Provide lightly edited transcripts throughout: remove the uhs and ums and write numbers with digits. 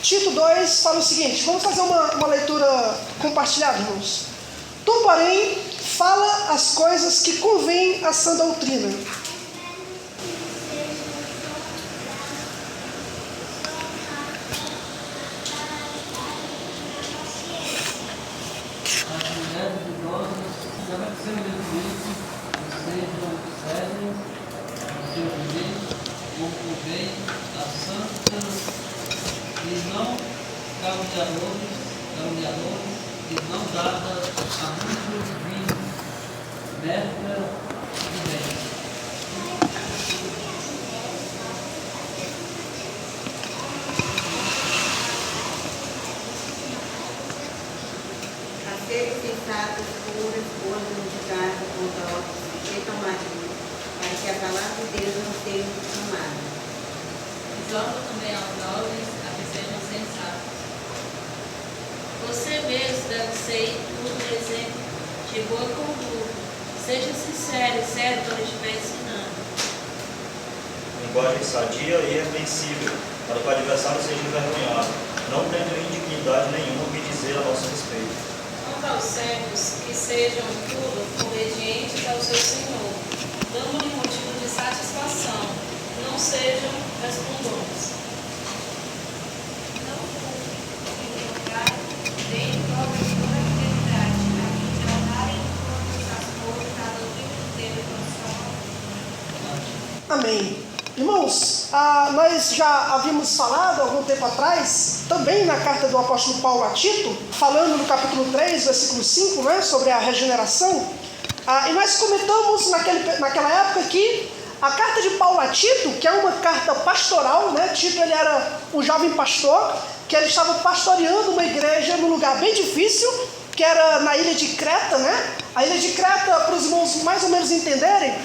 Tito 2 fala o seguinte, vamos fazer uma leitura compartilhada, irmãos. Tu, porém, fala as coisas que convêm à sã doutrina. Caluniadores, e não dada a muitos vinhos, mescla de bem. Aqueles sensatos, puros, boas identidade, bondosos, reclamativos, para que a palavra de Deus não seja difamada. Exorta também aos jovens a que sejam sensatos. Você mesmo deve ser um exemplo de boa conduta. Seja sincero e certo quando estiver ensinando. Linguagem sadia e irrepreensível, para que o adversário seja envergonhado, não tendo indignidade nenhuma que dizer a nosso respeito. Quanto aos servos, que sejam tudo obedientes ao seu Senhor, dando-lhe motivo de satisfação, não sejam respondões. Amém. Irmãos, nós já havíamos falado algum tempo atrás, também na carta do apóstolo Paulo a Tito, falando no capítulo 3, versículo 5, né, sobre a regeneração, e nós comentamos naquela época que a carta de Paulo a Tito, que é uma carta pastoral, né, Tito ele era um jovem pastor, que ele estava pastoreando uma igreja num lugar bem difícil, que era na ilha de Creta, né? A ilha de Creta, para os irmãos mais ou menos entenderem,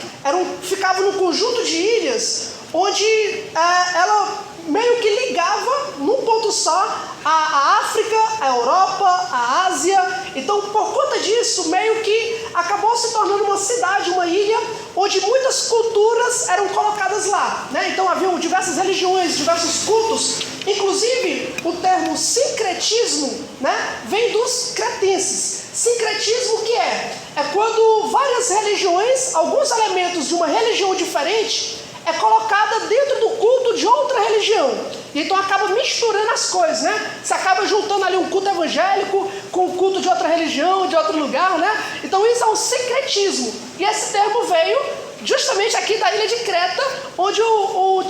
ficava num conjunto de ilhas, onde ela meio que ligava num ponto só a África, a Europa, a Ásia. Então, por conta disso, meio que acabou se tornando uma cidade, uma ilha, onde muitas culturas eram colocadas lá, né? Então, haviam diversas religiões, diversos cultos. Inclusive, o termo sincretismo, né, vem dos cretenses. Sincretismo o que é? É quando várias religiões, alguns elementos de uma religião diferente, é colocada dentro do culto de outra religião. E então acaba misturando as coisas, né? Você acaba juntando ali um culto evangélico com o culto de outra religião, de outro lugar, né? Então isso é um sincretismo. E esse termo veio justamente aqui da ilha de Creta, onde o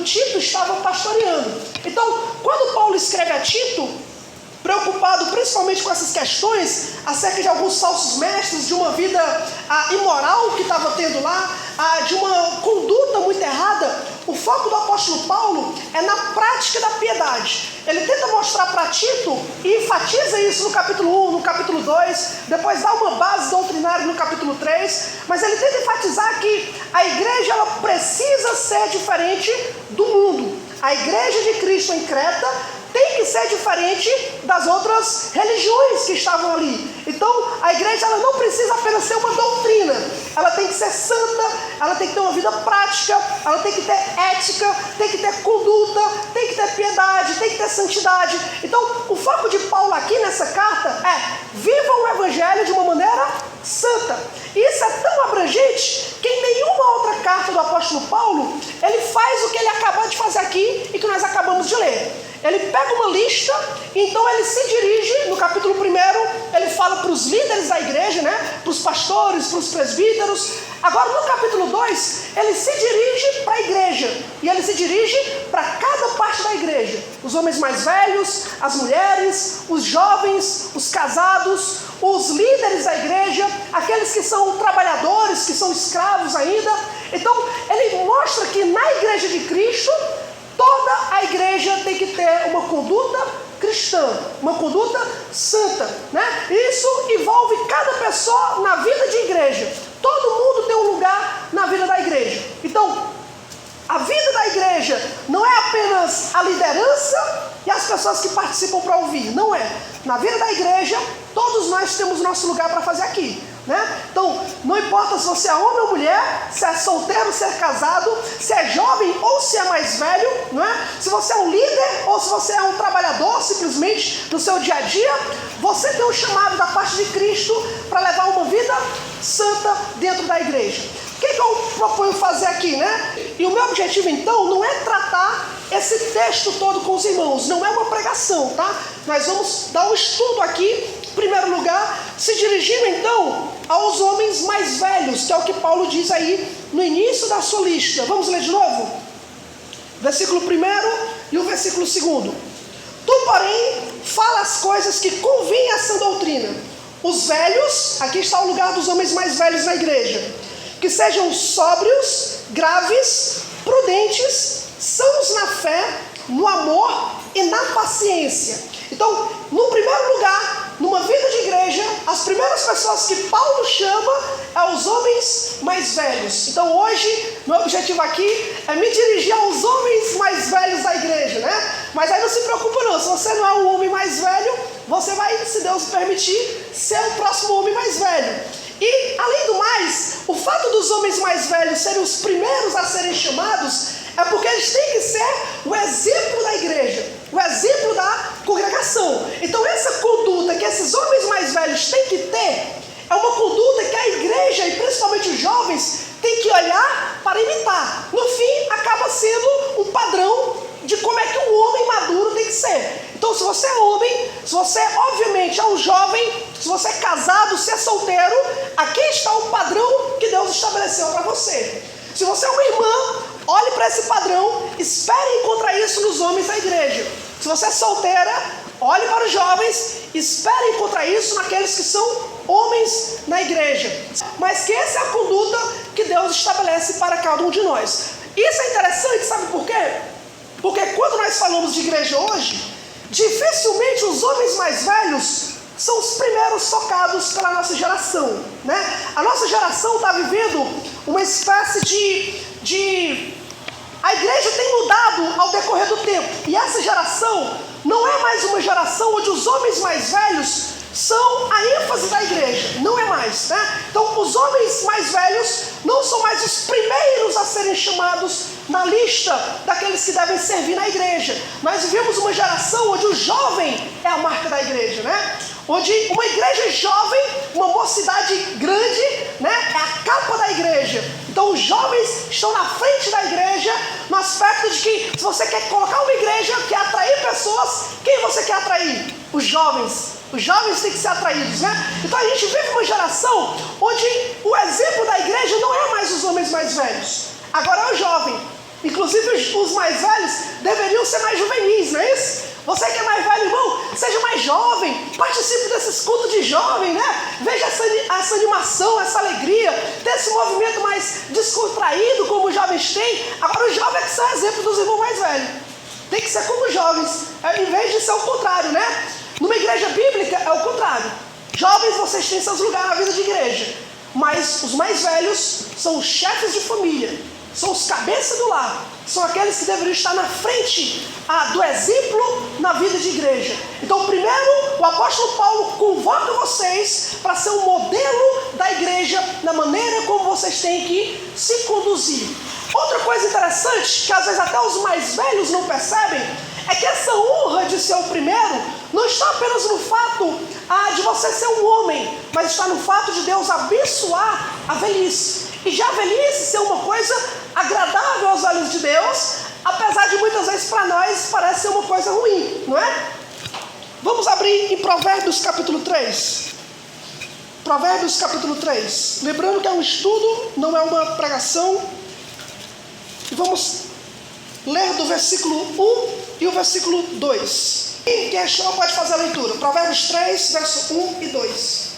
Tito estava pastoreando. Então, quando Paulo escreve a Tito, preocupado principalmente com essas questões acerca de alguns falsos mestres, de uma vida imoral que estava tendo lá, de uma conduta muito errada, o foco do apóstolo Paulo é na prática da piedade. Ele tenta mostrar para Tito e enfatiza isso no capítulo 1, no capítulo 2, depois dá uma base doutrinária no capítulo 3, mas ele tenta enfatizar que a igreja ela precisa ser diferente do mundo. A igreja de Cristo em Creta tem que ser diferente das outras religiões que estavam ali. Então, a igreja ela não precisa apenas ser uma doutrina. Ela tem que ser santa, ela tem que ter uma vida prática, ela tem que ter ética, tem que ter conduta, tem que ter piedade, tem que ter santidade. Então, o foco de Paulo aqui nessa carta é: vivam o evangelho de uma maneira santa. E isso é tão abrangente que em nenhuma outra carta do apóstolo Paulo ele faz o que ele acabou de fazer aqui e que nós acabamos de ler. Ele pega uma lista, então ele se dirige, no capítulo 1, ele fala para os líderes da igreja, né? Para os pastores, para os presbíteros. Agora no capítulo 2, ele se dirige para a igreja, e ele se dirige para cada parte da igreja. Os homens mais velhos, as mulheres, os jovens, os casados, os líderes da igreja, aqueles que são trabalhadores, que são escravos ainda. Então ele mostra que na igreja de Cristo, toda a igreja tem que ter uma conduta cristã, uma conduta santa, né? Isso envolve cada pessoa na vida de igreja. Todo mundo tem um lugar na vida da igreja. Então, a vida da igreja não é apenas a liderança e as pessoas que participam para ouvir, não é. Na vida da igreja, todos nós temos nosso lugar para fazer aqui. né? Então, não importa se você é homem ou mulher, se é solteiro, se é casado, se é jovem ou se é mais velho, não é? Se você é um líder ou se você é um trabalhador simplesmente no seu dia a dia, você tem um chamado da parte de Cristo para levar uma vida santa dentro da igreja. O que eu proponho fazer aqui, né? E o meu objetivo então não é tratar esse texto todo com os irmãos, não é uma pregação, tá? Nós vamos dar um estudo aqui, em primeiro lugar, se dirigindo então aos homens mais velhos, que é o que Paulo diz aí no início da sua lista. Vamos ler de novo? Versículo 1 e o versículo 2. Tu, porém, fala as coisas que convêm a sã doutrina. Os velhos, aqui está o lugar dos homens mais velhos na igreja, que sejam sóbrios, graves, prudentes, sãos na fé, no amor e na paciência. Então, no primeiro lugar, numa vida de igreja, as primeiras pessoas que Paulo chama é os homens mais velhos. Então hoje, meu objetivo aqui é me dirigir aos homens mais velhos da igreja, né? Mas aí não se preocupa não, se você não é um homem mais velho, você vai, se Deus permitir, ser o próximo homem mais velho. E, além do mais, o fato dos homens mais velhos serem os primeiros a serem chamados é porque eles têm que ser o exemplo da igreja, o exemplo da congregação. Então essa conduta que esses homens mais velhos têm que ter é uma conduta que a igreja, e principalmente os jovens, tem que olhar para imitar. No fim, acaba sendo um padrão de como é que um homem maduro tem que ser. Então, se você é homem, se você obviamente é um jovem, se você é casado, se é solteiro, aqui está o padrão que Deus estabeleceu para você. Se você é uma irmã, olhe para esse padrão, espere encontrar isso nos homens da igreja. Se você é solteira, olhe para os jovens, espere encontrar isso naqueles que são homens na igreja. Mas que essa é a conduta que Deus estabelece para cada um de nós. Isso é interessante, sabe por quê? Porque quando nós falamos de igreja hoje, dificilmente os homens mais velhos são os primeiros tocados pela nossa geração, né? A nossa geração está vivendo uma espécie A igreja tem mudado ao decorrer do tempo. E essa geração não é mais uma geração onde os homens mais velhos são a ênfase da igreja. Não é mais, né? Então os homens mais velhos não são mais os primeiros a serem chamados na lista daqueles que devem servir na igreja. Nós vivemos uma geração onde o jovem é a marca da igreja, né? Onde uma igreja jovem, uma mocidade grande, né, é a capa da igreja. Então os jovens estão na frente da igreja, no aspecto de que se você quer colocar uma igreja, quer atrair pessoas, quem você quer atrair? Os jovens. Os jovens têm que ser atraídos, né? Então a gente vive uma geração onde o exemplo da igreja não é mais os homens mais velhos, agora é o jovem. Inclusive os mais velhos deveriam ser mais juvenis, não é isso? Você que é mais velho, irmão, seja mais jovem, participe desses cultos de jovem, né? Veja essa animação, essa alegria, desse movimento mais descontraído como os jovens têm. Agora os jovens que são exemplo dos irmãos mais velhos. Tem que ser como os jovens, em vez de ser o contrário, né? Numa igreja bíblica é o contrário. Jovens, vocês têm seus lugares na vida de igreja, mas os mais velhos são os chefes de família, são os cabeças do lar, são aqueles que deveriam estar na frente do exemplo na vida de igreja. Então primeiro o apóstolo Paulo convoca vocês para ser um modelo da igreja na maneira como vocês têm que se conduzir. Outra coisa interessante, que às vezes até os mais velhos não percebem, é que essa honra de ser o primeiro não está apenas no fato de você ser um homem, mas está no fato de Deus abençoar a velhice. E já a velhice ser uma coisa agradável aos olhos de Deus, apesar de muitas vezes para nós parece ser uma coisa ruim, não é? Vamos abrir em Provérbios capítulo 3. Provérbios capítulo 3. Lembrando que é um estudo, não é uma pregação. E vamos ler do versículo 1 e o versículo 2. Quem achou pode fazer a leitura. Provérbios 3, verso 1 e 2.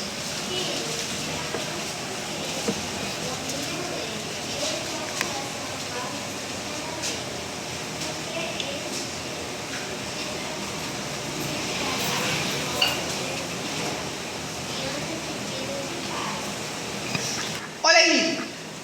Olha aí,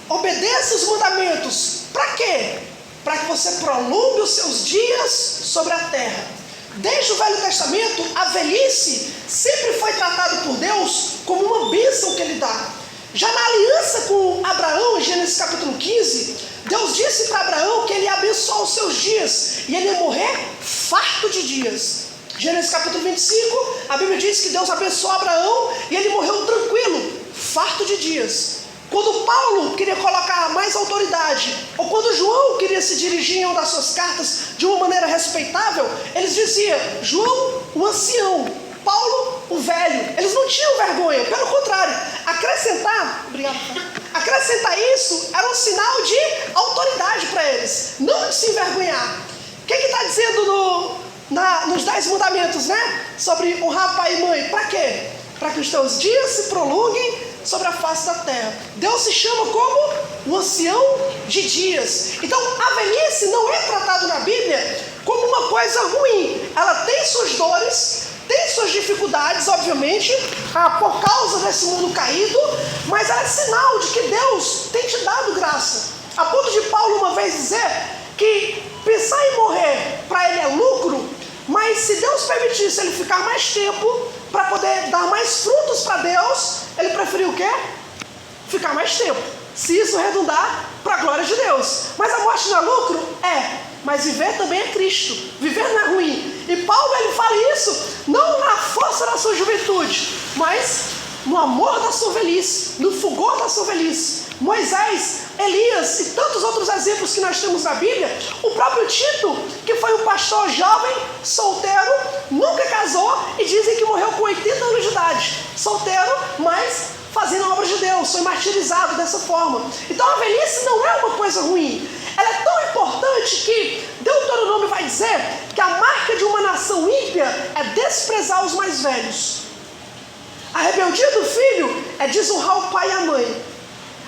obedeça os mandamentos. Para quê? Para que você prolongue os seus dias sobre a terra. Desde o Velho Testamento, a velhice sempre foi tratada por Deus como uma bênção que Ele dá. Já na aliança com Abraão, em Gênesis capítulo 15, Deus disse para Abraão que ele ia abençoar os seus dias e ele ia morrer farto de dias. Gênesis capítulo 25, a Bíblia diz que Deus abençoou Abraão e ele morreu tranquilo, farto de dias. Quando Paulo queria colocar mais autoridade, ou quando João queria se dirigir em uma das suas cartas de uma maneira respeitável, eles diziam: João, o ancião, Paulo, o velho. Eles não tinham vergonha, pelo contrário, acrescentar isso era um sinal de autoridade para eles, não de se envergonhar. O que está dizendo nos 10 mandamentos, né? Sobre honrar pai e mãe. Para quê? Para que os teus dias se prolonguem sobre a face da terra. Deus se chama como o ancião de dias. Então a velhice não é tratado na Bíblia como uma coisa ruim. Ela tem suas dores, tem suas dificuldades, obviamente, por causa desse mundo caído, mas ela é sinal de que Deus tem te dado graça. A ponto de Paulo uma vez dizer que pensar em morrer para ele é lucro, mas se Deus permitisse ele ficar mais tempo para poder dar mais frutos para Deus, ele preferiu o quê? Ficar mais tempo, se isso redundar para a glória de Deus. Mas a morte não é lucro? É, mas viver também é Cristo, viver não é ruim. E Paulo ele fala isso não na força da sua juventude, mas no amor da sua velhice, no fulgor da sua velhice. Moisés, Elias e tantos outros exemplos que nós temos na Bíblia. O próprio Tito, que foi um pastor jovem, solteiro, nunca casou e dizem que morreu com 80 anos de idade. Solteiro, mas fazendo a obra de Deus, foi martirizado dessa forma. Então a velhice não é uma coisa ruim. Ela é tão importante que Deuteronômio vai dizer que a marca de uma nação ímpia é desprezar os mais velhos. A rebeldia do filho é desonrar o pai e a mãe.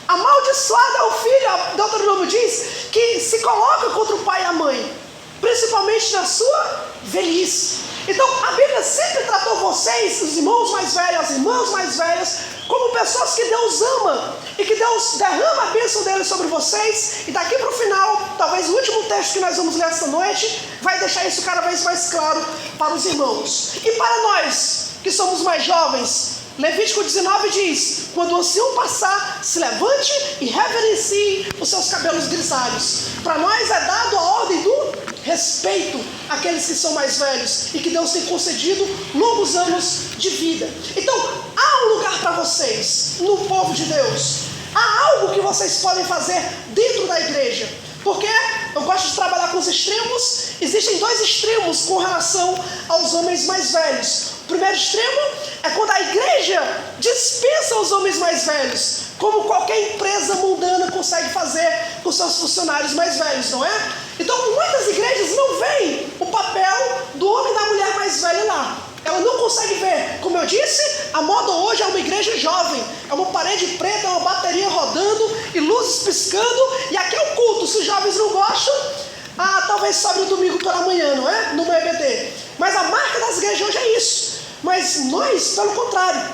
Amaldiçoado é o filho, Deuteronômio diz, que se coloca contra o pai e a mãe, principalmente na sua velhice. Então a Bíblia sempre tratou vocês, os irmãos mais velhos, as irmãs mais velhas, como pessoas que Deus ama e que Deus derrama a bênção dele sobre vocês. E daqui para o final, talvez o último texto que nós vamos ler esta noite vai deixar isso cada vez mais claro para os irmãos. E para nós que somos mais jovens, Levítico 19 diz: quando o ancião passar, se levante e reverencie os seus cabelos grisalhos. Para nós é dado a ordem do respeito àqueles que são mais velhos e que Deus tem concedido longos anos de vida. Então há um lugar para vocês no povo de Deus. Há algo que vocês podem fazer dentro da igreja. Porque eu gosto de trabalhar com os extremos. Existem 2 extremos com relação aos homens mais velhos. O primeiro extremo é quando a igreja dispensa os homens mais velhos, como qualquer empresa mundana consegue fazer com seus funcionários mais velhos, não é? Então muitas igrejas não veem o papel do homem e da mulher mais velho lá. Ela não consegue ver. Como eu disse, a moda hoje é uma igreja jovem. É uma parede preta, é uma bateria rodando e luzes piscando. E aqui é o culto. Se os jovens não gostam, talvez sobre o domingo pela manhã, não é? No EBD. Mas a marca das igrejas hoje é isso. Mas nós, pelo contrário,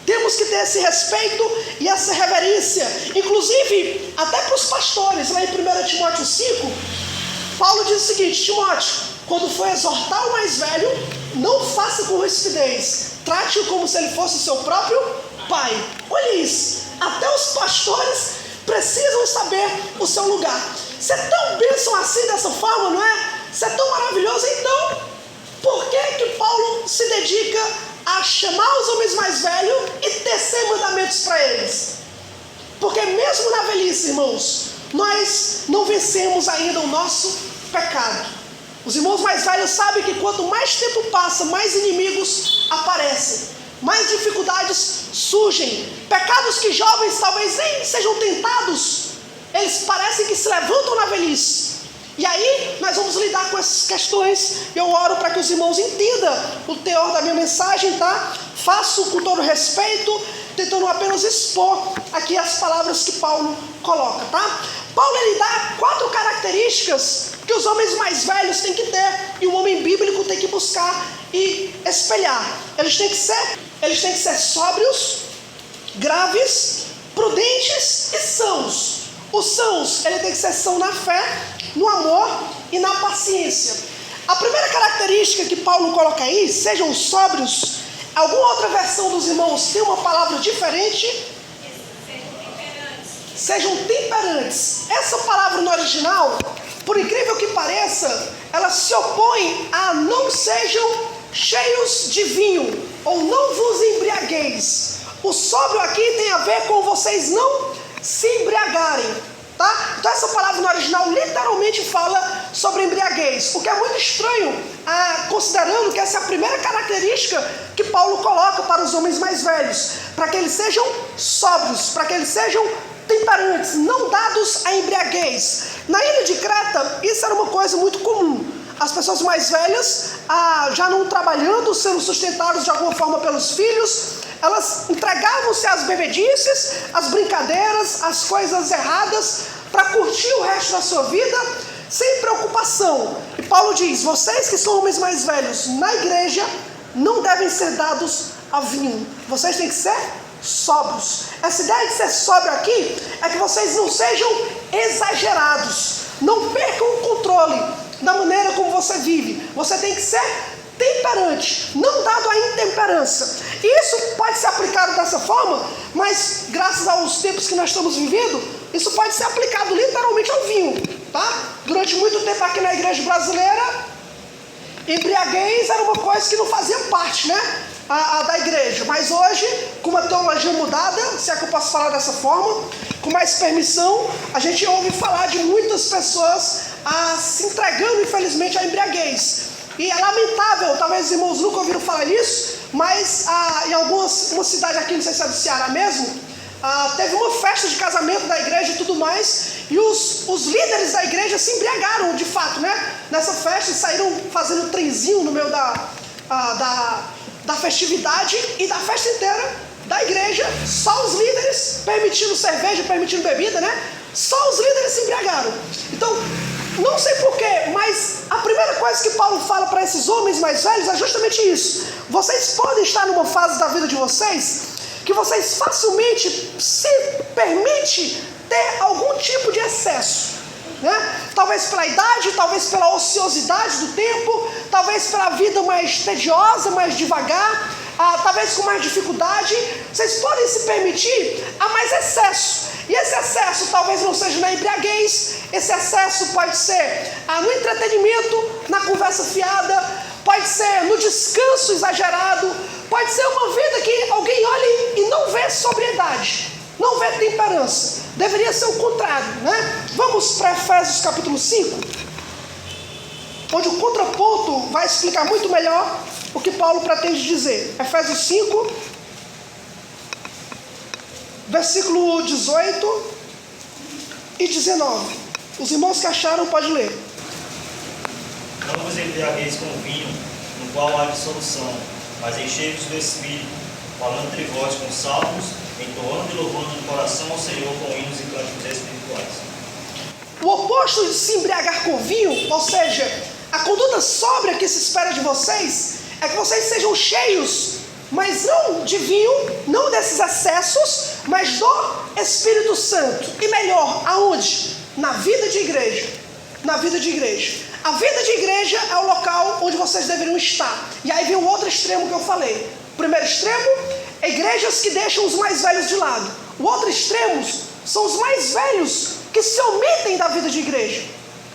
temos que ter esse respeito e essa reverência. Inclusive, até para os pastores. Lá em 1 Timóteo 5, Paulo diz o seguinte: Timóteo, quando for exortar o mais velho, não faça com rispidez, trate-o como se ele fosse o seu próprio pai. Olha isso, até os pastores precisam saber o seu lugar. Você é tão bênção assim, dessa forma, não é? Você é tão maravilhoso. Então, por que Paulo se dedica a chamar os homens mais velhos e tecer mandamentos para eles? Porque mesmo na velhice, irmãos, nós não vencemos ainda o nosso pecado. Os irmãos mais velhos sabem que quanto mais tempo passa, mais inimigos aparecem, mais dificuldades surgem. Pecados que jovens talvez nem sejam tentados, eles parecem que se levantam na velhice. E aí nós vamos lidar com essas questões. Eu oro para que os irmãos entendam o teor da minha mensagem, tá? Faço com todo respeito, tentando apenas expor aqui as palavras que Paulo coloca, tá? Paulo ele dá 4 características que os homens mais velhos têm que ter e o homem bíblico tem que buscar e espelhar. Eles têm que ser sóbrios, graves, prudentes e sãos. Os sãos, ele tem que ser são na fé, no amor e na paciência. A primeira característica que Paulo coloca aí, sejam sóbrios. Alguma outra versão dos irmãos tem uma palavra diferente? sejam temperantes. Essa palavra no original, por incrível que pareça, ela se opõe a não sejam cheios de vinho, ou não vos embriagueis. O sóbrio aqui tem a ver com vocês não se embriagarem, tá? Então essa palavra no original literalmente fala sobre embriaguez, o que é muito estranho, considerando que essa é a primeira característica que Paulo coloca para os homens mais velhos, para que eles sejam sóbrios, para que eles sejam temperantes, não dados a embriaguez. Na ilha de Creta, isso era uma coisa muito comum. As pessoas mais velhas, já não trabalhando, sendo sustentadas de alguma forma pelos filhos, elas entregavam-se às bebedices, às brincadeiras, às coisas erradas, para curtir o resto da sua vida, sem preocupação. E Paulo diz, vocês que são homens mais velhos na igreja, não devem ser dados a vinho. Vocês têm que ser sóbrios. Essa ideia de ser sóbrio aqui, é que vocês não sejam exagerados, não percam o controle da maneira como você vive. Você tem que ser temperante, não dado à intemperança. E isso pode ser aplicado dessa forma, mas graças aos tempos que nós estamos vivendo, isso pode ser aplicado literalmente ao vinho, tá? Durante muito tempo aqui na igreja brasileira, embriaguez era uma coisa que não fazia parte, né, da igreja. Mas hoje, com uma teologia mudada, se é que eu posso falar dessa forma, com mais permissão, a gente ouve falar de muitas pessoas se entregando, infelizmente, à embriaguez. E é lamentável, talvez os irmãos nunca ouviram falar nisso, mas em uma cidade aqui, não sei se é do Ceará mesmo, teve uma festa de casamento da igreja e tudo mais, e os líderes da igreja se embriagaram de fato, né? Nessa festa, e saíram fazendo trenzinho no meio da festividade e da festa inteira da igreja, só os líderes, permitindo cerveja, permitindo bebida, né? Só os líderes se embriagaram. Então, não sei porquê, mas a primeira coisa que Paulo fala para esses homens mais velhos é justamente isso. Vocês podem estar numa fase da vida de vocês que vocês facilmente se permitem ter algum tipo de excesso, né? Talvez pela idade, talvez pela ociosidade do tempo, talvez pela vida mais tediosa, mais devagar, talvez com mais dificuldade. Vocês podem se permitir a mais excesso. E esse excesso talvez não seja na embriaguez, esse excesso pode ser no entretenimento, na conversa fiada, pode ser no descanso exagerado, pode ser uma vida que alguém olha e não vê sobriedade, não vê temperança. Deveria ser o contrário, né? Vamos para Efésios capítulo 5, onde o contraponto vai explicar muito melhor o que Paulo pretende dizer. Efésios 5, versículo 18 e 19. Os irmãos que acharam, pode ler. Não vos embriagueis com vinho, no qual há dissolução, mas enchei-vos do Espírito, falando entre vós com salmos, entoando e louvando no coração ao Senhor com hinos e cânticos espirituais. O oposto de se embriagar com vinho, ou seja, a conduta sóbria que se espera de vocês, é que vocês sejam cheios, mas não de vinho, não desses excessos, mas do Espírito Santo. E melhor, aonde? Na vida de igreja. Na vida de igreja. A vida de igreja é o local onde vocês deveriam estar. E aí vem o outro extremo que eu falei. O primeiro extremo é igrejas que deixam os mais velhos de lado. O outro extremo são os mais velhos que se omitem da vida de igreja.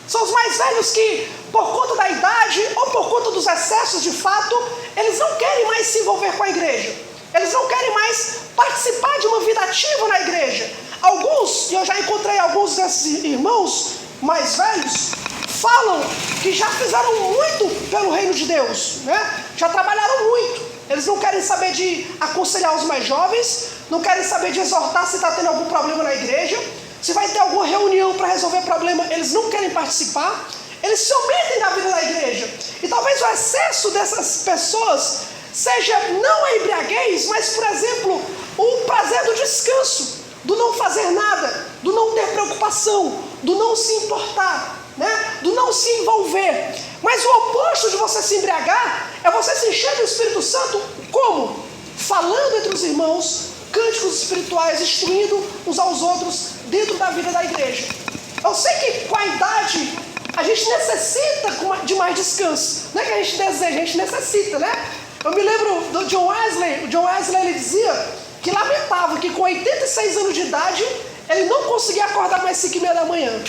São os mais velhos que, por conta da idade ou por conta dos excessos de fato, eles não querem mais se envolver com a igreja. Eles não querem mais participar de uma vida ativa na igreja. Alguns, e eu já encontrei alguns desses irmãos mais velhos, falam que já fizeram muito pelo reino de Deus, né? Já trabalharam muito. Eles não querem saber de aconselhar os mais jovens, não querem saber de exortar se está tendo algum problema na igreja, se vai ter alguma reunião para resolver problema, eles não querem participar. Eles se omitem da vida da igreja. E talvez o excesso dessas pessoas seja não a embriaguez, mas, por exemplo, o prazer do descanso, do não fazer nada, do não ter preocupação, do não se importar, né? Do não se envolver. Mas o oposto de você se embriagar é você se encher do Espírito Santo. Como? Falando entre os irmãos, cânticos espirituais, instruindo uns aos outros dentro da vida da igreja. Eu sei que com a idade a gente necessita de mais descanso. Não é que a gente deseja, a gente necessita, né? Eu me lembro do John Wesley. O John Wesley, ele dizia que lamentava que com 86 anos de idade ele não conseguia acordar mais 5h30 da manhã.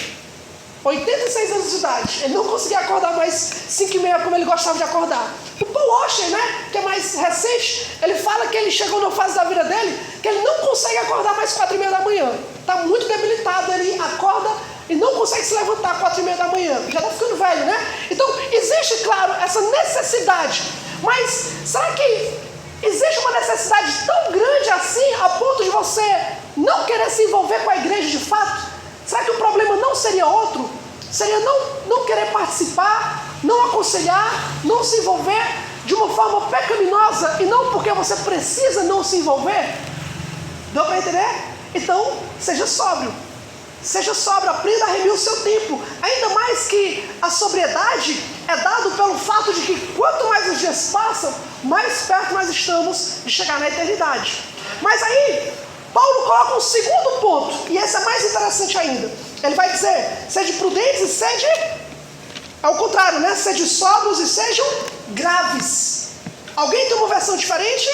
86 anos de idade, ele não conseguia acordar mais 5h30 como ele gostava de acordar. O Paul Washer, né, que é mais recente, ele fala que ele chegou numa fase da vida dele que ele não consegue acordar mais 4h30 da manhã. Está muito debilitado, ele acorda e não consegue se levantar 4h30 da manhã. Já está ficando velho, né? Então, existe, claro, essa necessidade. Mas, será que existe uma necessidade tão grande assim, a ponto de você não querer se envolver com a igreja de fato? Será que o problema não seria outro? Seria não querer participar, não aconselhar, não se envolver de uma forma pecaminosa e não porque você precisa não se envolver? Deu para entender? Então, seja sóbrio. Seja sóbrio, aprenda a remir o seu tempo. Ainda mais que a sobriedade é dado pelo fato de que quanto mais os dias passam, mais perto nós estamos de chegar na eternidade. Mas aí, Paulo coloca um segundo ponto, e esse é mais interessante ainda. Ele vai dizer, sede prudentes e sede, ao contrário, né? Sede sóbrios e sejam graves. Alguém tem uma versão diferente?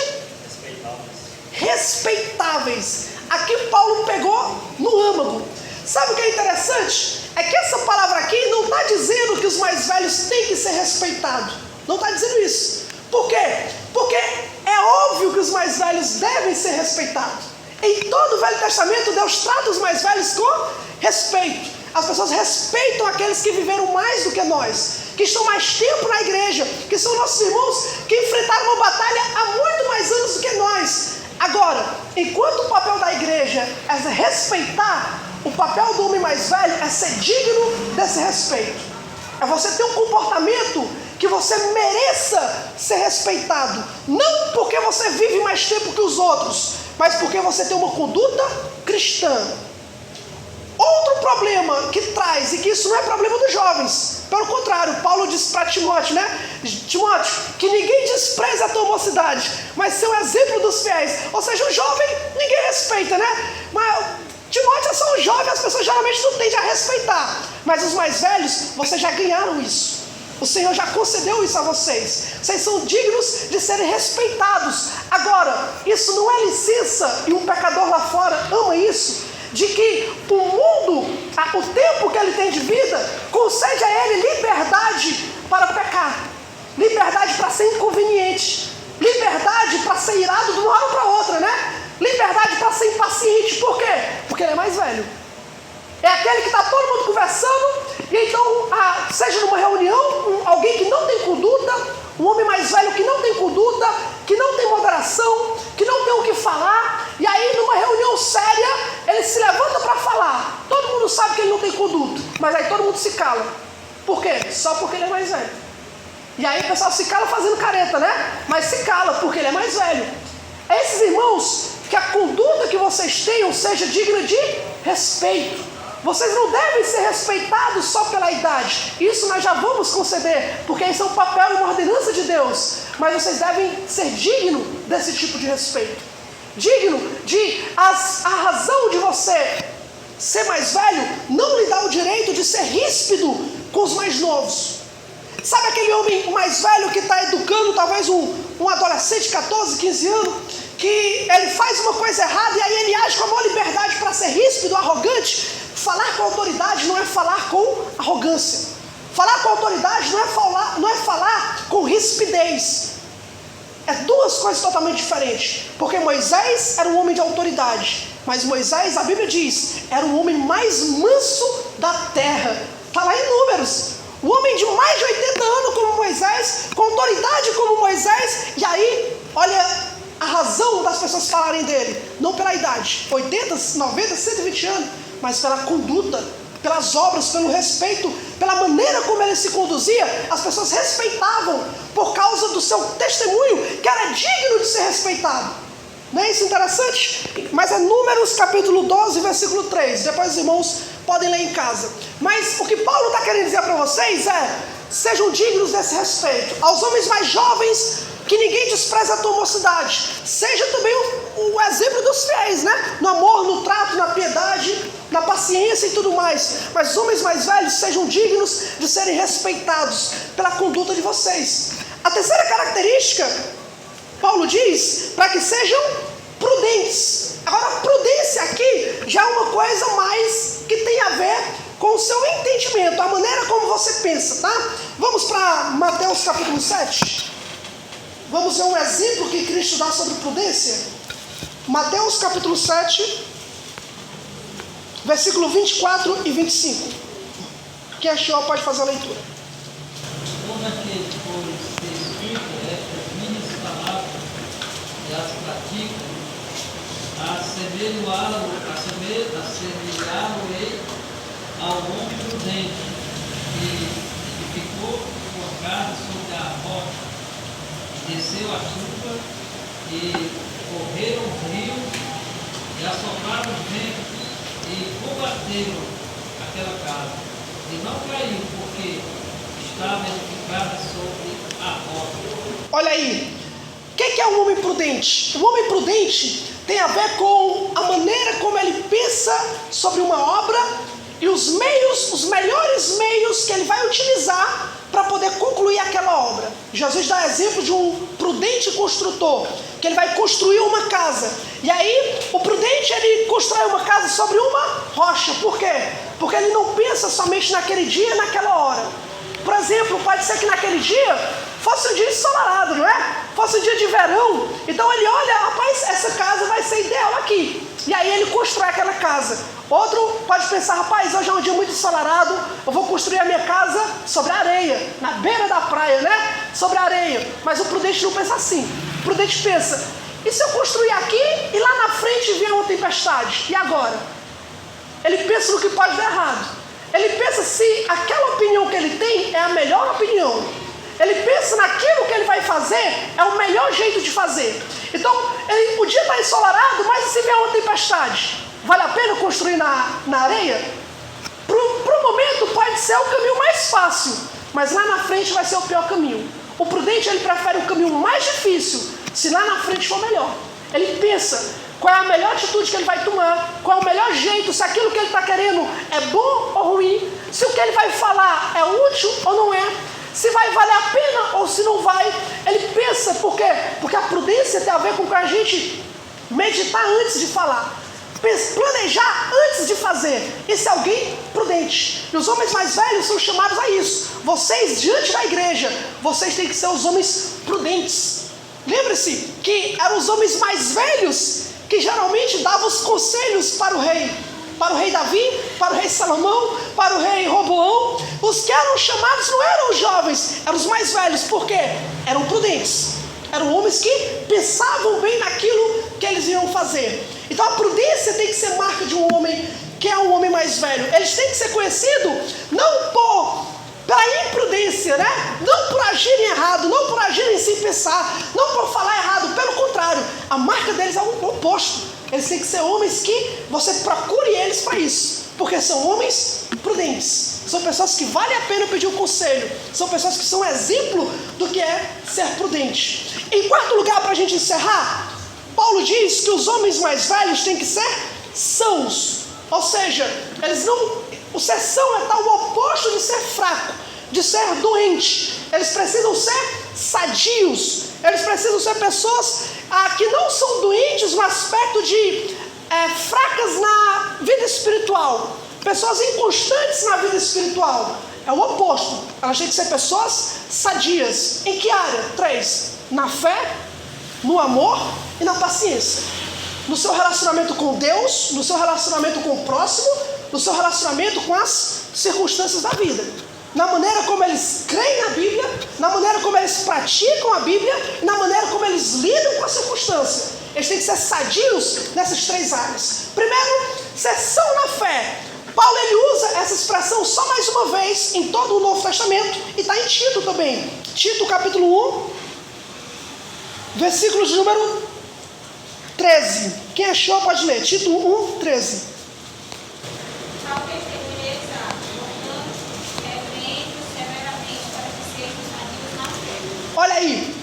Respeitáveis. Aqui Paulo pegou no âmago. Sabe o que é interessante? É que essa palavra aqui não está dizendo que os mais velhos têm que ser respeitados. Não está dizendo isso. Por quê? Porque é óbvio que os mais velhos devem ser respeitados. Em todo o Velho Testamento, Deus trata os mais velhos com respeito. As pessoas respeitam aqueles que viveram mais do que nós, que estão mais tempo na igreja, que são nossos irmãos que enfrentaram uma batalha há muito mais anos do que nós. Agora, enquanto o papel da igreja é respeitar, o papel do homem mais velho é ser digno desse respeito. É você ter um comportamento que você mereça ser respeitado. Não porque você vive mais tempo que os outros, mas porque você tem uma conduta cristã. Outro problema que traz, e que isso não é problema dos jovens, pelo contrário, Paulo disse para Timóteo, né? Timóteo, que ninguém despreze a tua mocidade, mas ser o exemplo dos fiéis. Ou seja, o jovem ninguém respeita, né? Mas Timóteo é só um jovem, as pessoas geralmente não tendem a respeitar. Mas os mais velhos, vocês já ganharam isso. O Senhor já concedeu isso a vocês. Vocês são dignos de serem respeitados. Agora, isso não é licença, e um pecador lá fora ama isso, de que o mundo, o tempo que ele tem de vida, concede a ele liberdade para pecar, liberdade para ser inconveniente, liberdade para ser irado de uma hora para outra, né? Liberdade para ser impaciente. Por quê? Porque ele é mais velho. É aquele que está todo mundo conversando, e então, seja numa reunião, alguém que não tem conduta, um homem mais velho que não tem conduta, que não tem moderação, que não tem o que falar, e aí numa reunião séria, ele se levanta para falar. Todo mundo sabe que ele não tem conduta, mas aí todo mundo se cala. Por quê? Só porque ele é mais velho. E aí o pessoal se cala fazendo careta, né? Mas se cala porque ele é mais velho. Esses irmãos, que a conduta que vocês tenham seja digna de respeito. Vocês não devem ser respeitados só pela idade. Isso nós já vamos conceder, porque isso é um papel e uma ordenança de Deus. Mas vocês devem ser dignos desse tipo de respeito. Digno de a razão de você ser mais velho não lhe dá o direito de ser ríspido com os mais novos. Sabe aquele homem mais velho que está educando talvez um adolescente de 14, 15 anos, que ele faz uma coisa errada e aí ele age com a maior liberdade para ser ríspido, arrogante? Falar com autoridade não é falar com arrogância. Falar com autoridade não é falar com rispidez. É duas coisas totalmente diferentes. Porque Moisés era um homem de autoridade, mas Moisés, a Bíblia diz, era o homem mais manso da terra. Está lá em Números. O homem de mais de 80 anos como Moisés, com autoridade como Moisés. E aí, olha a razão das pessoas falarem dele. Não pela idade, 80, 90, 120 anos, mas pela conduta, pelas obras, pelo respeito, pela maneira como ele se conduzia. As pessoas respeitavam por causa do seu testemunho, que era digno de ser respeitado. Não é isso interessante? Mas é Números capítulo 12, versículo 3. Depois os irmãos podem ler em casa. Mas o que Paulo está querendo dizer para vocês é: sejam dignos desse respeito. Aos homens mais jovens, que ninguém despreze a tua mocidade. Seja também o exemplo dos fiéis, né? No amor, no trato, na piedade, na paciência e tudo mais. Mas os homens mais velhos sejam dignos de serem respeitados pela conduta de vocês. A terceira característica, Paulo diz, para que sejam prudentes. Agora, prudência aqui já é uma coisa mais que tem a ver com o seu entendimento, a maneira como você pensa, tá? Vamos para Mateus capítulo 7. Vamos ver um exemplo que Cristo dá sobre prudência. Mateus capítulo 7, versículo 24 e 25. Quem achou pode fazer a leitura. Todo aquele que for ser escrito estas minhas palavras e as pratica, assemelhá-lo-ei ao homem prudente que edificou sua casa sobre a rocha, e desceu a chuva, e correram os rios, e assopraram os ventos, e combateram aquela casa, e não caiu, porque estava edificada sobre a rocha. Olha aí, o que é um homem prudente? Um homem prudente tem a ver com a maneira como ele pensa sobre uma obra e os melhores meios que ele vai utilizar para poder concluir aquela obra. Jesus dá exemplo de um prudente construtor, que ele vai construir uma casa. E aí, o prudente, ele constrói uma casa sobre uma rocha. Por quê? Porque ele não pensa somente naquele dia e naquela hora. Por exemplo, pode ser que naquele dia fosse um dia ensolarado, não é? Fosse um dia de verão. Então ele olha, rapaz, essa casa vai ser ideal aqui. E aí ele constrói aquela casa. Outro pode pensar, rapaz, hoje é um dia muito ensolarado, eu vou construir a minha casa sobre a areia, na beira da praia, né? Sobre a areia. Mas o prudente não pensa assim. O prudente pensa, e se eu construir aqui e lá na frente vier uma tempestade? E agora? Ele pensa no que pode dar errado. Ele pensa se aquela opinião que ele tem é a melhor opinião. Ele pensa naquilo que ele vai fazer, é o melhor jeito de fazer. Então, o dia está ensolarado, mas se vier uma tempestade, vale a pena construir na areia? Para o momento pode ser o caminho mais fácil, mas lá na frente vai ser o pior caminho. O prudente, ele prefere o caminho mais difícil, se lá na frente for melhor. Ele pensa qual é a melhor atitude que ele vai tomar, qual é o melhor jeito, se aquilo que ele está querendo é bom ou ruim, se o que ele vai falar é útil ou não é, se vai valer a pena ou se não vai. Ele pensa, por quê? Porque a prudência tem a ver com a gente meditar antes de falar, planejar antes de fazer. Esse é alguém prudente. E os homens mais velhos são chamados a isso. Vocês, diante da igreja, vocês têm que ser os homens prudentes. Lembre-se que eram os homens mais velhos que geralmente davam os conselhos para o rei Davi, para o rei Salomão, para o rei Roboão. Os que eram chamados não eram os jovens, eram os mais velhos. Por quê? Eram prudentes. Eram homens que pensavam bem naquilo que eles iam fazer. Então a prudência tem que ser marca de um homem que é um homem mais velho. Eles têm que ser conhecidos não pela imprudência, né? Não por agirem errado, não por agirem sem pensar, não por falar errado. Pelo contrário, a marca deles é o oposto. Eles têm que ser homens que você procure eles para isso, porque são homens prudentes. São pessoas que vale a pena pedir um conselho. São pessoas que são exemplo do que é ser prudente. Em quarto lugar, para a gente encerrar, Paulo diz que os homens mais velhos têm que ser sãos. Ou seja, eles não... O ser são é tal o oposto de ser fraco, de ser doente. Eles precisam ser sadios. Eles precisam ser pessoas que não são doentes no aspecto de fracas na vida espiritual. Pessoas inconstantes na vida espiritual. É o oposto. Elas têm que ser pessoas sadias. Em que área? 3. Na fé, no amor e na paciência. No seu relacionamento com Deus, no seu relacionamento com o próximo, no seu relacionamento com as circunstâncias da vida. Na maneira como eles creem na Bíblia, na maneira como eles praticam a Bíblia, na maneira como eles lidam com a circunstância. Eles têm que ser sadios nessas 3 áreas. Primeiro, ser são na fé. Paulo ele usa essa expressão só mais uma vez em todo o Novo Testamento e está em Tito também. Tito capítulo 1, versículos de número 13. Quem achou pode ler. Tito 1, 13. Olha aí,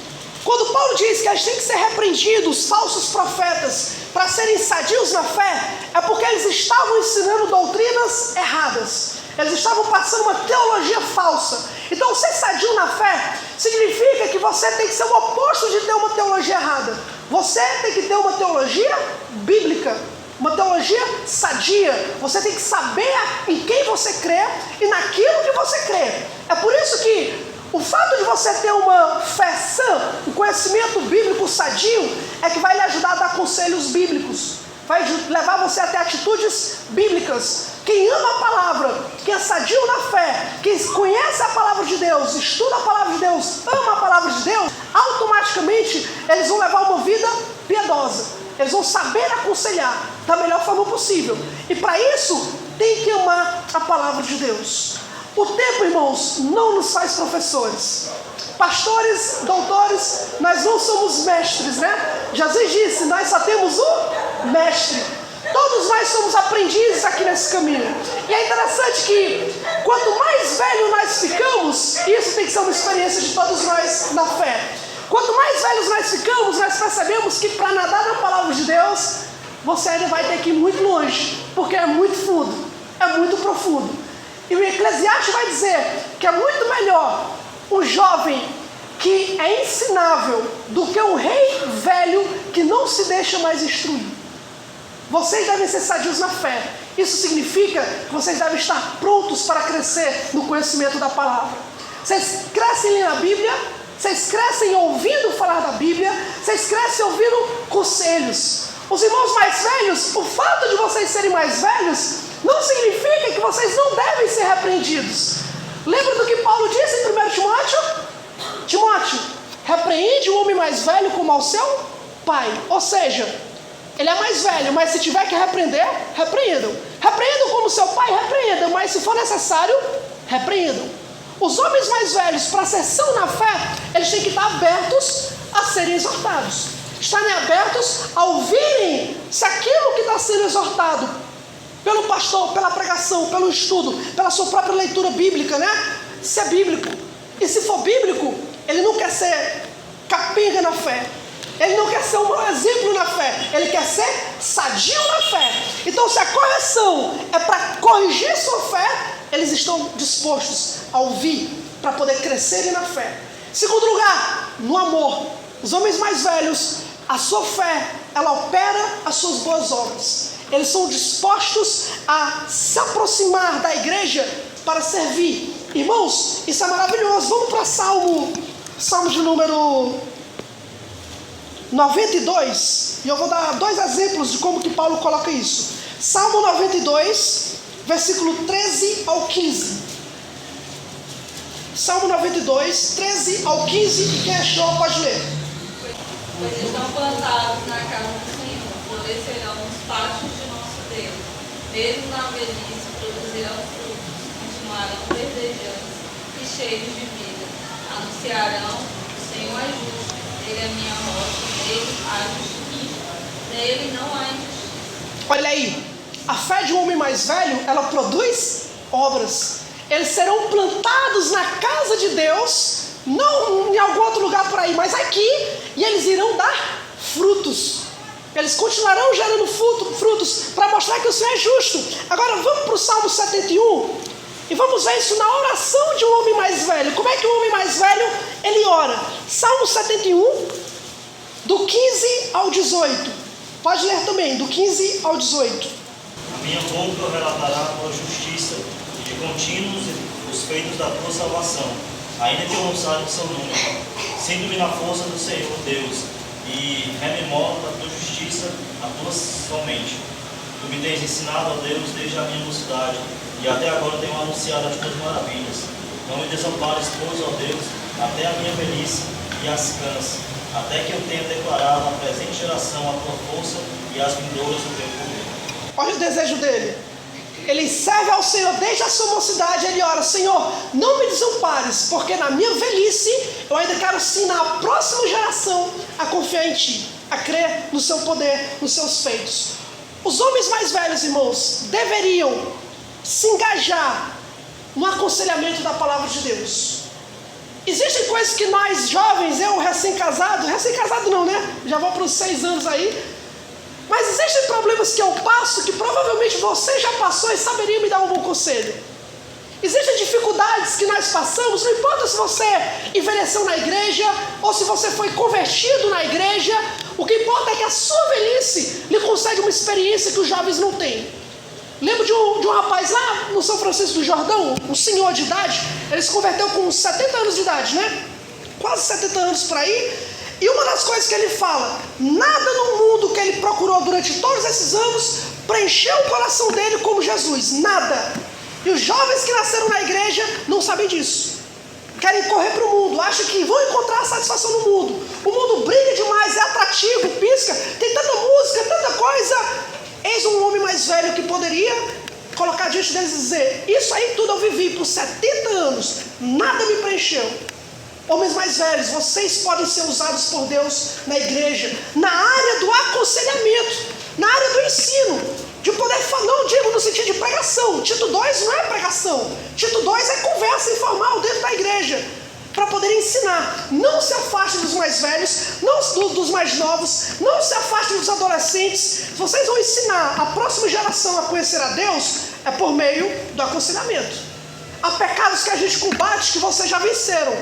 quando Paulo diz que eles têm que ser repreendidos, falsos profetas, para serem sadios na fé, é porque eles estavam ensinando doutrinas erradas. Eles estavam passando uma teologia falsa. Então, ser sadio na fé significa que você tem que ser o oposto de ter uma teologia errada. Você tem que ter uma teologia bíblica, uma teologia sadia. Você tem que saber em quem você crê e naquilo que você crê. É por isso que o fato de você ter uma fé sã, um conhecimento bíblico sadio, é que vai lhe ajudar a dar conselhos bíblicos, vai levar você a ter atitudes bíblicas. Quem ama a palavra, quem é sadio na fé, quem conhece a palavra de Deus, estuda a palavra de Deus, ama a palavra de Deus, automaticamente eles vão levar uma vida piedosa. Eles vão saber aconselhar da melhor forma possível. E para isso, tem que amar a palavra de Deus. O tempo, irmãos, não nos faz professores. Pastores, doutores, nós não somos mestres, né? Jesus disse, nós só temos um mestre. Todos nós somos aprendizes aqui nesse caminho. E é interessante que quanto mais velho nós ficamos, isso tem que ser uma experiência de todos nós na fé. Quanto mais velhos nós ficamos, nós percebemos que para nadar na palavra de Deus, você ainda vai ter que ir muito longe, porque é muito fundo, é muito profundo. E o Eclesiastes vai dizer que é muito melhor um jovem que é ensinável do que um rei velho que não se deixa mais instruir. Vocês devem ser sadios na fé. Isso significa que vocês devem estar prontos para crescer no conhecimento da palavra. Vocês crescem lendo a Bíblia, vocês crescem ouvindo falar da Bíblia, vocês crescem ouvindo conselhos. Os irmãos mais velhos, o fato de vocês serem mais velhos, não significa que vocês não devem ser repreendidos. Lembra do que Paulo disse em 1 Timóteo? Timóteo, repreende o homem mais velho como ao seu pai. Ou seja, ele é mais velho, mas se tiver que repreender, repreendam. Repreendam como seu pai, repreendam, mas se for necessário, repreendam. Os homens mais velhos, para ser são na fé, eles têm que estar abertos a serem exortados. Estarem abertos a ouvirem se aquilo que está sendo exortado pelo pastor, pela pregação, pelo estudo, pela sua própria leitura bíblica, né? Se é bíblico. E se for bíblico, ele não quer ser capenga na fé. Ele não quer ser um mau exemplo na fé. Ele quer ser sadio na fé. Então, se a correção é para corrigir sua fé, eles estão dispostos a ouvir para poder crescerem na fé. Segundo lugar, no amor. Os homens mais velhos, a sua fé, ela opera as suas boas obras. Eles são dispostos a se aproximar da igreja para servir. Irmãos, isso é maravilhoso. Vamos para Salmo de número 92. E eu vou dar 2 exemplos de como que Paulo coloca isso. Salmo 92, versículo 13 ao 15. Salmo 92, 13 ao 15. E quem achou pode ler. Pois estão plantados na casa do Senhor, florescerão nos pátios de nosso Deus. Mesmo na velhice produzirão frutos, continuarão verdejantes e cheios de vida. Anunciarão: o Senhor é justo, Ele é minha rocha, nele há justiça. Nele não há injustiça. Olha aí, a fé de um homem mais velho, ela produz obras. Eles serão plantados na casa de Deus, não em algum outro lugar por aí, mas aqui, e eles irão dar frutos. Eles continuarão gerando frutos para mostrar que o Senhor é justo. Agora vamos para o Salmo 71 e vamos ver isso na oração de um homem mais velho. Como é que o homem mais velho, ele ora? Salmo 71, do 15 ao 18. Pode ler também, do 15 ao 18. A minha boca relatará a tua justiça e de contínuos os feitos da tua salvação, ainda que eu não saiba o seu número. Sinto-me na força do Senhor Deus e rememoro da tua justiça a tua somente. Tu me tens ensinado, ó Deus, desde a minha mocidade, e até agora tenho anunciado as tuas maravilhas. Não me desampares, pois, ó Deus, até a minha velhice e as canse, até que eu tenha declarado à presente geração a tua força e as vindouras do teu poder. Olha o desejo dele. Ele serve ao Senhor desde a sua mocidade. Ele ora: Senhor, não me desampares, porque na minha velhice eu ainda quero ensinar a próxima geração a confiar em Ti, a crer no Seu poder, nos Seus feitos. Os homens mais velhos, irmãos, deveriam se engajar no aconselhamento da palavra de Deus. Existem coisas que nós jovens, eu recém-casado não, né? Já vou para os 6 anos aí. Mas existem problemas que eu passo que provavelmente você já passou e saberia me dar um bom conselho. Existem dificuldades que nós passamos, não importa se você envelheceu na igreja ou se você foi convertido na igreja, o que importa é que a sua velhice lhe concede uma experiência que os jovens não têm. Lembro de um rapaz lá no São Francisco do Jordão, um senhor de idade, ele se converteu com uns 70 anos de idade, né? Quase 70 anos por aí. E uma das coisas que ele fala, nada no mundo que ele procurou durante todos esses anos preencheu o coração dele como Jesus, nada. E os jovens que nasceram na igreja não sabem disso. Querem correr para o mundo, acham que vão encontrar satisfação no mundo. O mundo brilha demais, é atrativo, pisca, tem tanta música, tanta coisa. Eis um homem mais velho que poderia colocar diante deles e dizer, isso aí tudo eu vivi por 70 anos, nada me preencheu. Homens mais velhos, vocês podem ser usados por Deus na igreja, na área do aconselhamento, na área do ensino. De poder falar, não digo no sentido de pregação. Tito 2 não é pregação. Tito 2 é conversa informal dentro da igreja, para poder ensinar. Não se afaste dos mais velhos, não dos mais novos, não se afaste dos adolescentes. Vocês vão ensinar a próxima geração a conhecer a Deus é por meio do aconselhamento. Há pecados que a gente combate que vocês já venceram.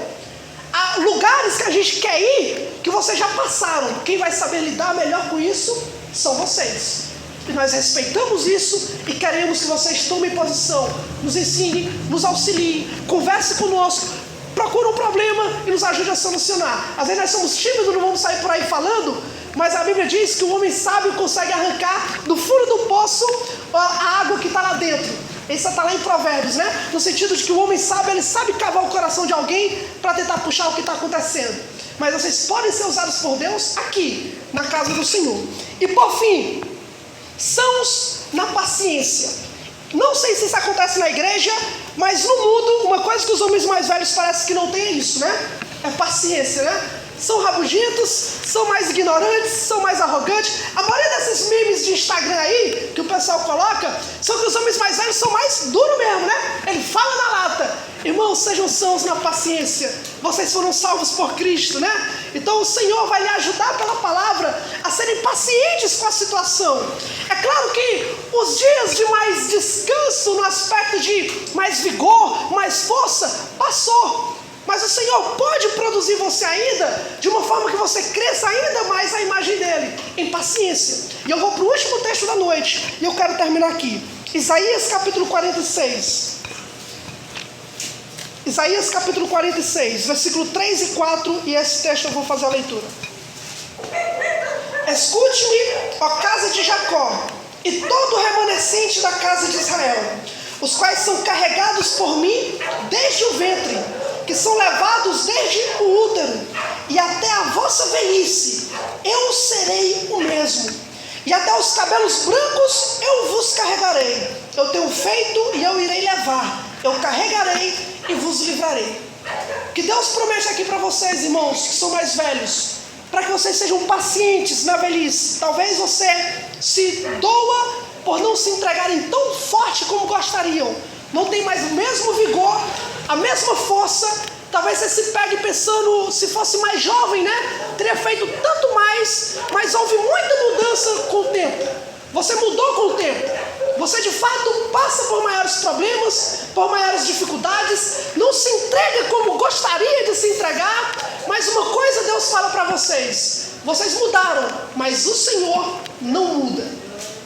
Há lugares que a gente quer ir que vocês já passaram. Quem vai saber lidar melhor com isso são vocês. E nós respeitamos isso e queremos que vocês tomem posição, nos ensinem, nos auxiliem, conversem conosco, procurem um problema e nos ajudem a solucionar. Às vezes nós somos tímidos, não vamos sair por aí falando, mas a Bíblia diz que o homem sábio consegue arrancar do fundo do poço a água que está lá dentro. Isso está lá em Provérbios, né? No sentido de que o homem sábio, ele sabe cavar o coração de alguém para tentar puxar o que está acontecendo. Mas vocês podem ser usados por Deus aqui, na casa do Senhor. E por fim, sãos na paciência. Não sei se isso acontece na igreja, mas no mundo, uma coisa que os homens mais velhos parece que não tem é isso, né? É paciência, né? São rabugentos, são mais ignorantes, são mais arrogantes. A maioria desses memes de Instagram aí, que o pessoal coloca, são que os homens mais velhos são mais duros mesmo, né? Ele fala na lata. Irmãos, sejam sãos na paciência. Vocês foram salvos por Cristo, né? Então o Senhor vai lhe ajudar pela palavra a serem pacientes com a situação. É claro que os dias de mais descanso, no aspecto de mais vigor, mais força, passou. Mas o Senhor pode produzir você ainda de uma forma que você cresça ainda mais a imagem dele, em paciência. E eu vou para o último texto da noite, e eu quero terminar aqui. Isaías capítulo 46. Isaías capítulo 46, versículo 3 e 4, e esse texto eu vou fazer a leitura. Escute-me, ó casa de Jacó, e todo o remanescente da casa de Israel, os quais são carregados por mim desde o ventre, que são levados desde o útero, e até a vossa velhice, eu serei o mesmo, e até os cabelos brancos eu vos carregarei. Eu tenho feito e eu irei levar, eu carregarei e vos livrarei. Que Deus promete aqui para vocês, irmãos, que são mais velhos, para que vocês sejam pacientes na velhice. Talvez você se doa por não se entregarem tão forte como gostariam, não tem mais o mesmo vigor, a mesma força. Talvez você se pegue pensando, se fosse mais jovem, né? Teria feito tanto mais, mas houve muita mudança com o tempo. Você mudou com o tempo. Você de fato passa por maiores problemas, por maiores dificuldades, não se entrega como gostaria de se entregar, mas uma coisa Deus fala para vocês: vocês mudaram, mas o Senhor não muda.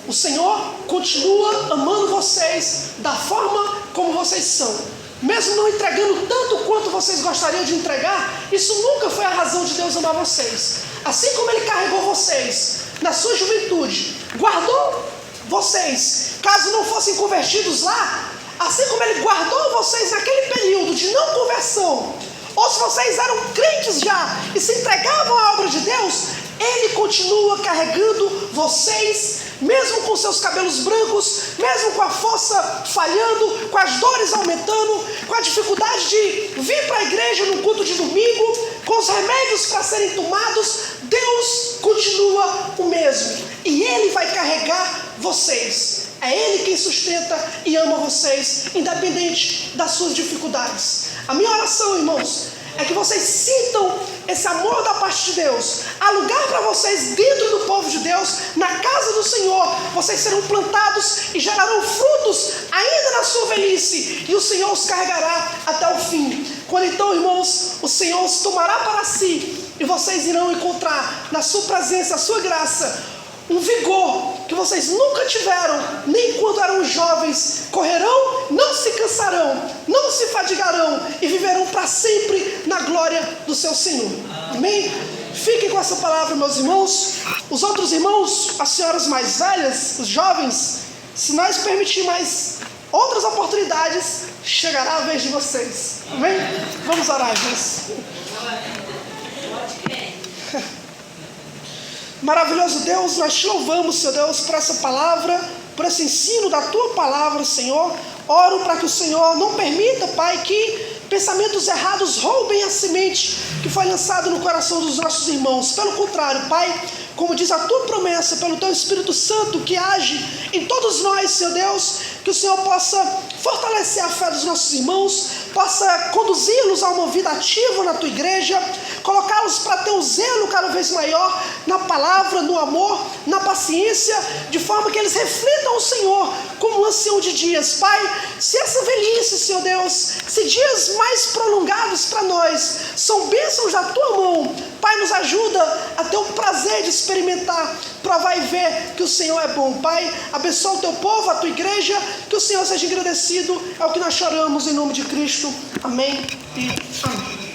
O Senhor continua amando vocês da forma como vocês são. Mesmo não entregando tanto quanto vocês gostariam de entregar, isso nunca foi a razão de Deus amar vocês. Assim como Ele carregou vocês na sua juventude, guardou vocês, caso não fossem convertidos lá, assim como Ele guardou vocês naquele período de não conversão, ou se vocês eram crentes já e se entregavam à obra de Deus, Ele continua carregando vocês, mesmo com seus cabelos brancos, mesmo com a força falhando, com as dores aumentando, com a dificuldade de vir para a igreja no culto de domingo, com os remédios para serem tomados. Deus continua o mesmo e Ele vai carregar vocês. É Ele quem sustenta e ama vocês, independente das suas dificuldades. A minha oração, irmãos, é que vocês sintam esse amor da parte de Deus, há lugar para vocês dentro do povo de Deus, na casa do Senhor. Vocês serão plantados e gerarão frutos ainda na sua velhice, e o Senhor os carregará até o fim. Quando então, irmãos, o Senhor os tomará para si, e vocês irão encontrar na sua presença, a sua graça, um vigor que vocês nunca tiveram, nem quando eram jovens. Correrão, não se cansarão, não se fadigarão, e viverão para sempre na glória do seu Senhor. Amém? Fiquem com essa palavra, meus irmãos. Os outros irmãos, as senhoras mais velhas, os jovens, se nós permitir mais outras oportunidades, chegará a vez de vocês. Amém? Vamos orar, irmãos. Maravilhoso Deus, nós te louvamos, Senhor Deus, por essa palavra, por esse ensino da tua palavra, Senhor. Oro para que o Senhor não permita, Pai, que pensamentos errados roubem a semente que foi lançada no coração dos nossos irmãos. Pelo contrário, Pai, como diz a tua promessa, pelo teu Espírito Santo que age em todos nós, Senhor Deus, que o Senhor possa fortalecer a fé dos nossos irmãos, possa conduzi-los a uma vida ativa na tua igreja, colocá-los para ter um zelo cada vez maior na palavra, no amor, na paciência, de forma que eles reflitam o Senhor como um ancião de dias. Pai, se essa velhice, Senhor Deus, se dias mais prolongados para nós são bênçãos da tua mão, Pai, nos ajuda a ter o prazer de experimentar, provar e ver que o Senhor é bom. Pai, abençoa o teu povo, a tua igreja, que o Senhor seja agradecido. É o que nós choramos em nome de Cristo. Amém e amém.